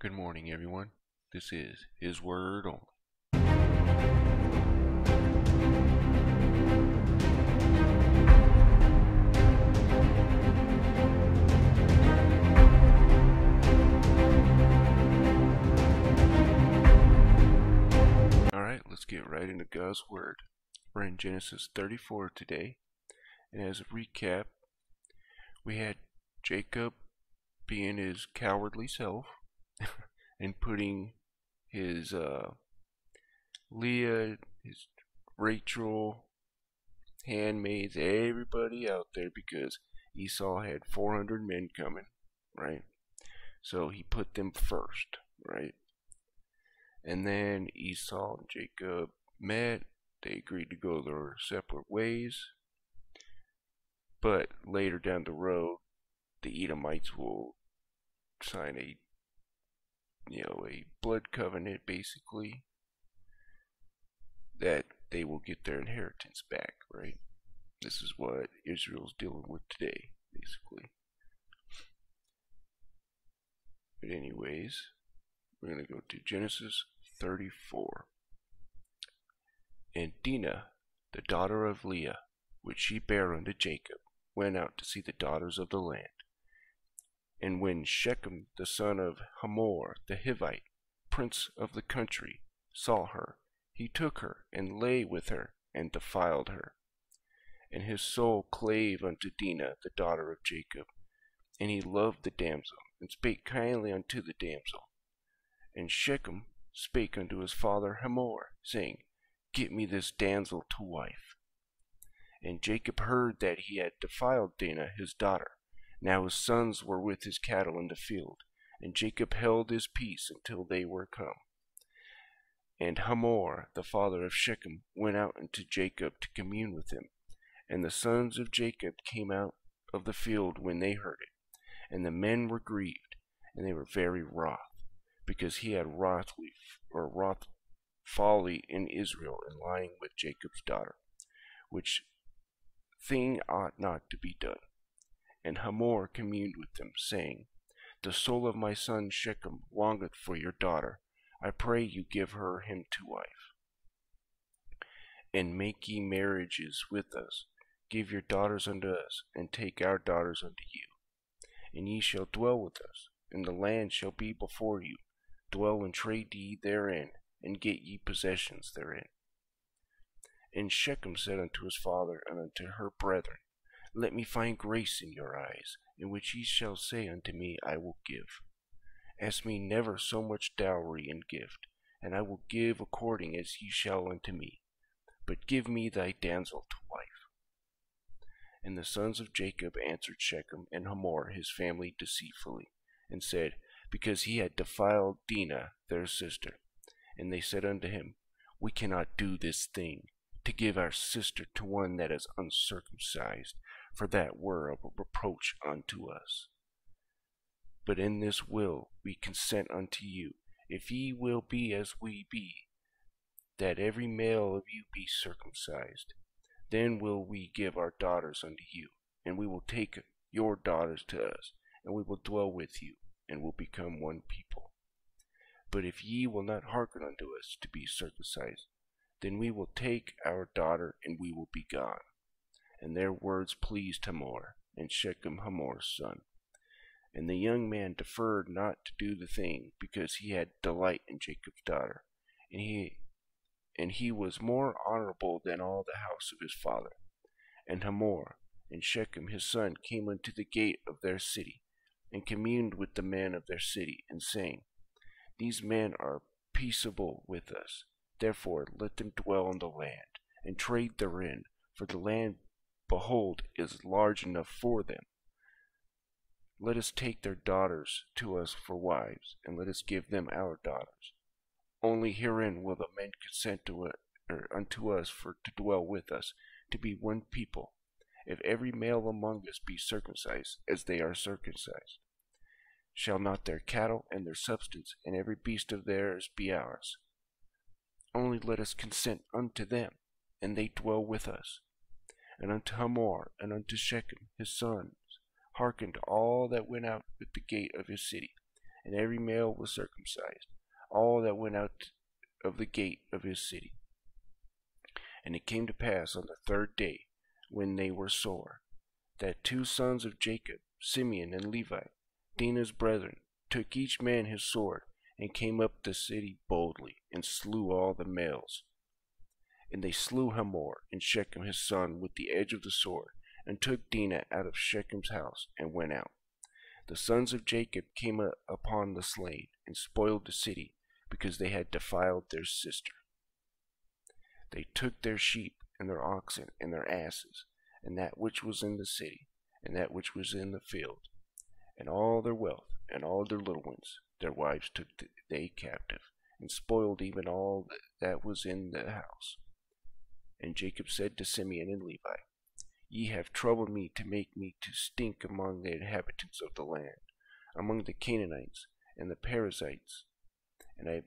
Good morning, everyone. This is His Word Only. Alright, let's get right into God's Word. We're in Genesis 34 today, and as a recap, we had Jacob being his cowardly self and putting his Leah, his Rachel, handmaids, everybody out there because Esau had 400 men coming, right? So he put them first, right? And then Esau and Jacob met. They agreed to go their separate ways. But later down the road, the Edomites will sign a blood covenant, basically, that they will get their inheritance back, right? This is what Israel's dealing with today, basically. But anyways, we're going to go to Genesis 34. And Dinah, the daughter of Leah, which she bare unto Jacob, went out to see the daughters of the land. And when Shechem the son of Hamor the Hivite, prince of the country, saw her, he took her, and lay with her, and defiled her. And his soul clave unto Dinah the daughter of Jacob, and he loved the damsel, and spake kindly unto the damsel. And Shechem spake unto his father Hamor, saying, Get me this damsel to wife. And Jacob heard that he had defiled Dinah his daughter. Now his sons were with his cattle in the field, and Jacob held his peace until they were come. And Hamor, the father of Shechem, went out unto Jacob to commune with him. And the sons of Jacob came out of the field when they heard it. And the men were grieved, and they were very wroth, because he had wrought folly in Israel in lying with Jacob's daughter, which thing ought not to be done. And Hamor communed with them, saying, The soul of my son Shechem longeth for your daughter. I pray you give her him to wife. And make ye marriages with us. Give your daughters unto us, and take our daughters unto you. And ye shall dwell with us, and the land shall be before you. Dwell and trade ye therein, and get ye possessions therein. And Shechem said unto his father and unto her brethren, Let me find grace in your eyes, in which ye shall say unto me, I will give. Ask me never so much dowry and gift, and I will give according as ye shall unto me. But give me thy damsel to wife. And the sons of Jacob answered Shechem and Hamor his family deceitfully, and said, Because he had defiled Dinah their sister. And they said unto him, We cannot do this thing, to give our sister to one that is uncircumcised, for that were a reproach unto us. But in this will we consent unto you, if ye will be as we be, that every male of you be circumcised. Then will we give our daughters unto you, and we will take your daughters to us, and we will dwell with you, and will become one people. But if ye will not hearken unto us to be circumcised, then we will take our daughter, and we will be gone. And their words pleased Hamor, and Shechem Hamor's son. And the young man deferred not to do the thing, because he had delight in Jacob's daughter, and he was more honorable than all the house of his father. And Hamor and Shechem his son came unto the gate of their city, and communed with the men of their city, and saying, These men are peaceable with us, therefore let them dwell in the land, and trade therein, for the land, behold, is large enough for them. Let us take their daughters to us for wives, and let us give them our daughters. Only herein will the men consent unto us to dwell with us, to be one people, if every male among us be circumcised, as they are circumcised. Shall not their cattle and their substance and every beast of theirs be ours? Only let us consent unto them, and they dwell with us. And unto Hamor and unto Shechem his sons hearkened all that went out at the gate of his city, and every male was circumcised, all that went out of the gate of his city. And it came to pass on the third day, when they were sore, that two sons of Jacob, Simeon and Levi, Dinah's brethren, took each man his sword, and came up the city boldly, and slew all the males. And they slew Hamor and Shechem his son with the edge of the sword, and took Dinah out of Shechem's house, and went out. The sons of Jacob came upon the slain, and spoiled the city, because they had defiled their sister. They took their sheep, and their oxen, and their asses, and that which was in the city, and that which was in the field, and all their wealth, and all their little ones. Their wives took they captive, and spoiled even all that was in the house. And Jacob said to Simeon and Levi, Ye have troubled me to make me to stink among the inhabitants of the land, among the Canaanites and the Perizzites. And I,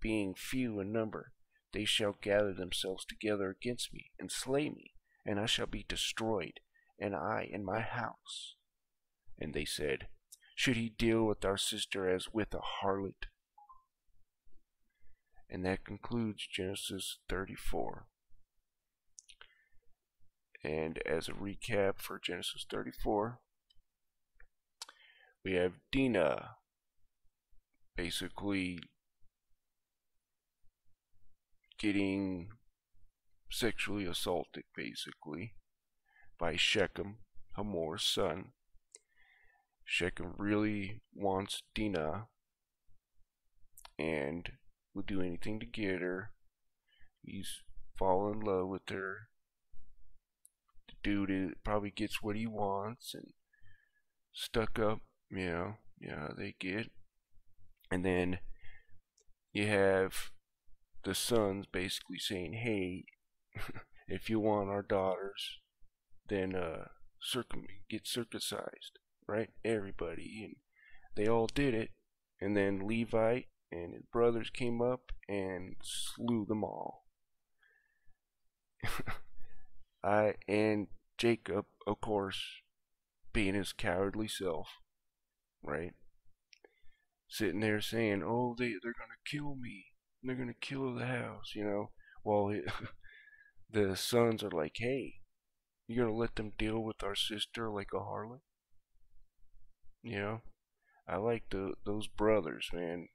being few in number, they shall gather themselves together against me, and slay me, and I shall be destroyed, and I and my house. And they said, Should he deal with our sister as with a harlot? And that concludes Genesis 34. And as a recap for Genesis 34, we have Dinah basically getting sexually assaulted, basically, by Shechem, Hamor's son. Shechem really wants Dinah and will do anything to get her. He's fallen in love with her. The dude probably gets what he wants and stuck up, they get. And then you have the sons basically saying, hey, if you want our daughters, then get circumcised, right? Everybody. And they all did it. And then Levi and his brothers came up and slew them all. And Jacob, of course, being his cowardly self, right? Sitting there saying, oh, they're gonna kill me. They're gonna kill the house, While the sons are like, hey, you're gonna let them deal with our sister like a harlot? I like those brothers, man.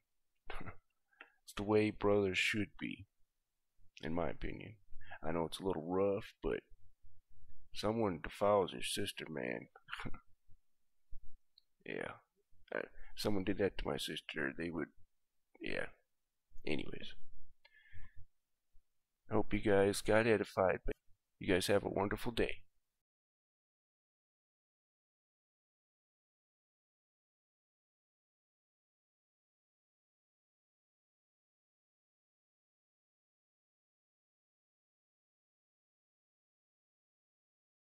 It's the way brothers should be, in my opinion. I know it's a little rough, but someone defiles your sister, man. Yeah. If someone did that to my sister, they would, yeah. Anyways. I hope you guys got edified, but you guys have a wonderful day.